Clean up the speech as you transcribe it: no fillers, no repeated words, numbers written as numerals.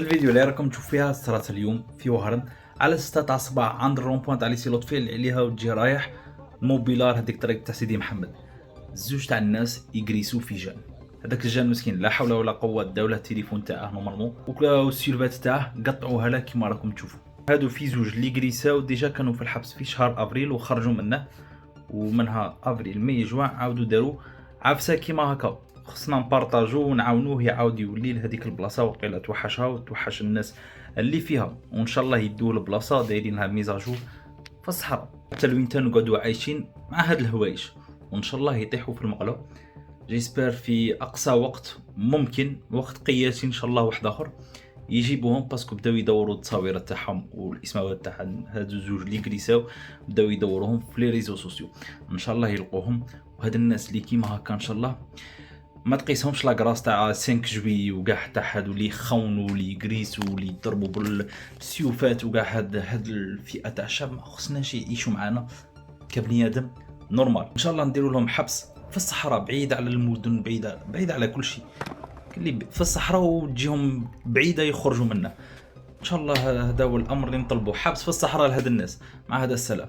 الفيديو اللي راكم تشوف فيها صارت اليوم في وهران على 6 تاع الصباح عند الرومبوان تاع ليسي لطفي اللي عليها وتجي رايح الموبيلار هذيك طريق تاع سيدي محمد. زوج تاع الناس يجريسو في جان، هذاك الجان مسكين لا حول ولا قوه داوله التليفون تاعه نورمالمون والسيلفات تاعه قطعوها له كيما راكم تشوفوا. هادو في زوج اللي جريساو ديجا كانوا في الحبس في شهر افريل وخرجوا منه، ومنها افريل مي جوان عاودوا داروا عفسه كيما هكا. خصنا نبارطاجو ونعاونوه يعاود يولي لهذيك البلاصه، وقيله توحشها وتوحش الناس اللي فيها، وان شاء الله يدوا البلاصه دايرينها ميزاجو في الصحراء حتى لوين نقعدوا عايشين مع هاد الهوايش، وان شاء الله يطيحوا في المقله. جيسبر في اقصى وقت ممكن، وقت قياسي ان شاء الله واحد اخر يجيبوهم، باسكو بداو يدوروا التصاوير تاعهم والاسماوات تاع هاد الزوج اللي كريساو، بداو يدوروهم في لي ريزو سوسيو. ان شاء الله يلقوهم، وهاد الناس اللي كيما هكا ان شاء الله ما تقيسهمش لاكراس تاع 5 جوي وكاع حتى هادو اللي يخونوا اللي يجريسوا اللي يضربوا بالسيوفات وكاع هاد الفئه تاع الشعب ما خصناش يعيشوا معنا كبني ادم نورمال. ان شاء الله نديروا لهم حبس في الصحراء بعيد على المدن، بعيد على كل شيء اللي في الصحراء، وتجيهم بعيده يخرجوا منه. ان شاء الله هذا هو الامر اللي نطلبه، حبس في الصحراء لهاد الناس. مع هذا السلام.